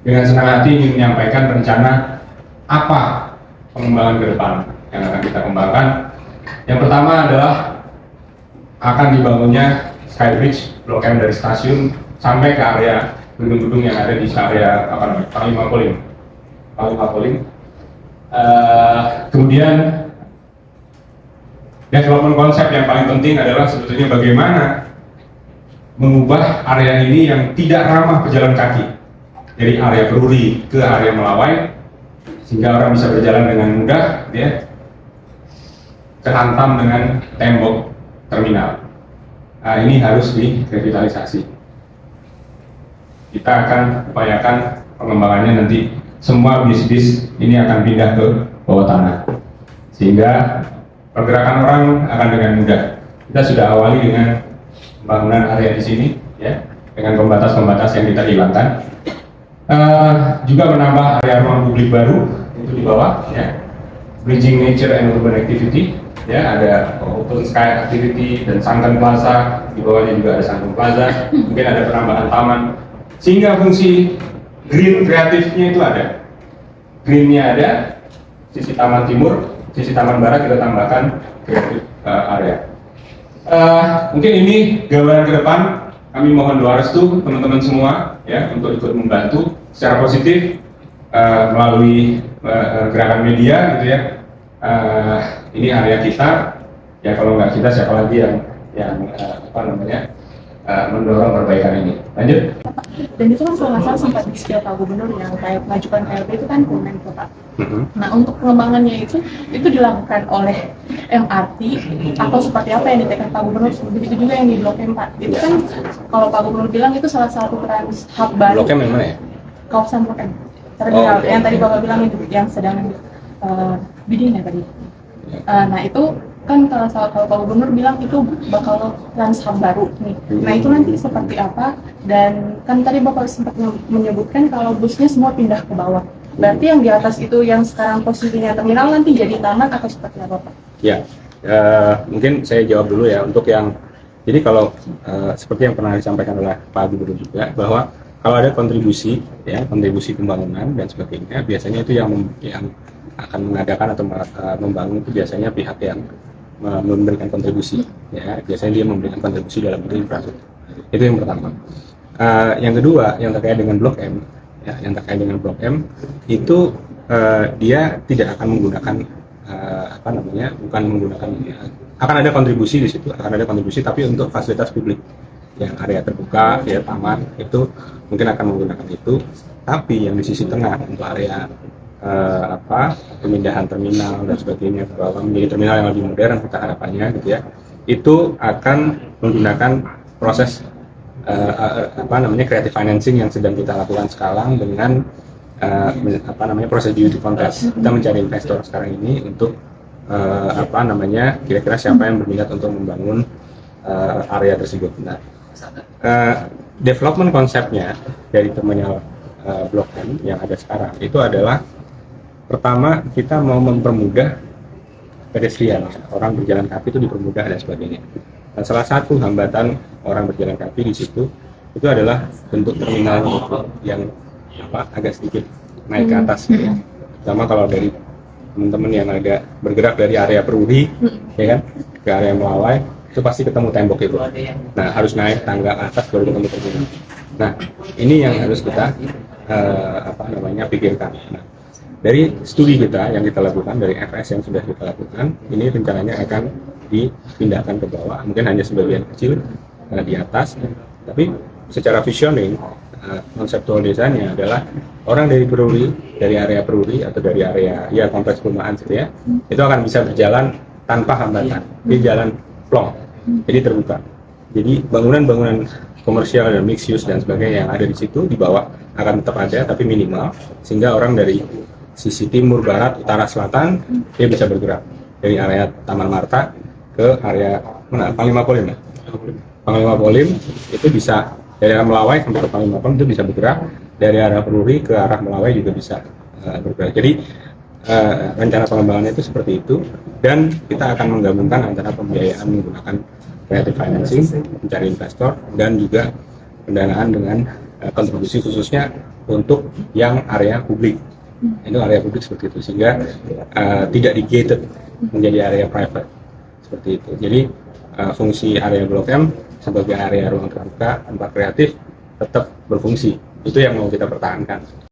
dengan senang hati ingin menyampaikan rencana apa pengembangan ke depan yang akan kita kembangkan. Yang pertama adalah akan dibangunnya Skybridge Blok M dari stasiun sampai ke area gedung-gedung yang ada di area Panglima Polim. Kemudian development konsep yang paling penting adalah sebetulnya bagaimana mengubah area ini yang tidak ramah pejalan kaki dari area Peruri ke area Melawai, sehingga orang bisa berjalan dengan mudah, ya, terhantam dengan tembok terminal. Nah, ini harus direvitalisasi. Kita akan upayakan pengembangannya nanti semua bis-bis ini akan pindah ke bawah tanah, sehingga pergerakan orang akan dengan mudah. Kita sudah awali dengan pembangunan area di sini, ya, dengan pembatas-pembatas yang kita hilangkan. Juga menambah area ruang publik baru itu di bawah, ya, bridging nature and urban activity, ya, ada open sky activity dan Sunken Plaza, di bawahnya juga ada Sunken Plaza. Mungkin ada penambahan taman, sehingga fungsi green kreatifnya itu ada. Greennya ada, sisi taman timur, sisi taman barat kita tambahkan kreatif area. Mungkin ini gambaran ke depan. Kami mohon doa restu teman-teman semua, ya, untuk ikut membantu secara positif melalui gerakan media, gitu ya. Ini area kita, ya, kalau nggak kita siapa lagi yang mendorong perbaikan ini. Lanjut. Dan itu kan kalau nggak salah sempat di skill Pak Gubernur yang kayak mengajukan KLP itu kan Kemenko Pak. Nah, untuk pengembangannya itu dilakukan oleh MRT atau seperti apa yang ditekan Pak Gubernur? Begitu juga yang di Blok M Pak. Itu kan kalau Pak Gubernur bilang itu salah satu trans hub baru. Blok M yang mana ya? Kawasan Blok M. Terminal yang tadi Bapak bilang itu yang sedang bidding ya tadi. Nah itu kan kalau Pak Gubernur bilang itu bakal trans hub baru nih. Nah itu nanti seperti apa? Dan kan tadi Bapak sempat menyebutkan kalau busnya semua pindah ke bawah. Berarti yang di atas itu yang sekarang posisinya terminal nanti jadi taman atau seperti apa Pak? Ya, mungkin saya jawab dulu ya untuk yang jadi kalau seperti yang pernah disampaikan oleh Pak Gubernur juga bahwa kalau ada kontribusi ya kontribusi pembangunan dan sebagainya biasanya itu yang akan mengadakan atau membangun itu biasanya pihak yang memberikan kontribusi ya biasanya dia memberikan kontribusi dalam bentuk infrastruktur itu yang pertama. Yang kedua yang terkait dengan Blok M ya yang terkait dengan Blok M itu dia tidak akan menggunakan bukan menggunakan akan ada kontribusi di situ tapi untuk fasilitas publik yang area terbuka ya taman itu mungkin akan menggunakan itu tapi yang di sisi tengah untuk area pemindahan terminal dan sebagainya ke bawah menjadi terminal yang lebih modern kita harapannya gitu ya itu akan menggunakan proses creative financing yang sedang kita lakukan sekarang dengan proses beauty contest. Kita mencari investor sekarang ini untuk kira-kira siapa yang berminat untuk membangun area tersebut. Nah, development konsepnya dari terminal Blok M yang ada sekarang itu adalah pertama kita mau mempermudah pedestrian, orang berjalan kaki itu dipermudah dan sebagainya. Dan salah satu hambatan orang berjalan kaki di situ itu adalah bentuk terminal yang agak sedikit naik ke atas gitu ya. Sama kalau dari teman-teman yang agak bergerak dari area Peruri ya kan ke area Melawai itu pasti ketemu tembok itu. Nah, harus naik tangga ke atas baru ketemu terminal. Nah, ini yang harus kita pikirkan. Nah, dari studi kita yang kita lakukan dari FS yang sudah kita lakukan, ini rencananya akan dipindahkan ke bawah, mungkin hanya sebagian kecil di atas, tapi secara visioning konseptual desainnya adalah orang dari Peruri, dari area Peruri atau dari area ya kompleks perumahan gitu ya, itu akan bisa berjalan tanpa hambatan, di jalan plong, jadi terbuka. Jadi bangunan-bangunan komersial dan mixed use dan sebagainya yang ada di situ di bawah akan tetap ada tapi minimal, sehingga orang dari sisi timur, barat, utara, selatan dia bisa bergerak dari area Taman Marta ke area mana? Panglima Polim ya? Panglima Polim itu bisa dari arah Melawai sampai ke Panglima Polim itu bisa bergerak, dari arah Peruri ke arah Melawai juga bisa bergerak. Jadi rencana pengembangannya itu seperti itu, dan kita akan menggabungkan antara pembiayaan menggunakan creative financing, mencari investor, dan juga pendanaan dengan kontribusi khususnya untuk yang area publik. Itu area publik seperti itu, sehingga tidak di-gated menjadi area private seperti itu. Jadi fungsi area Blok M sebagai area ruang terbuka, tempat kreatif tetap berfungsi. Itu yang mau kita pertahankan.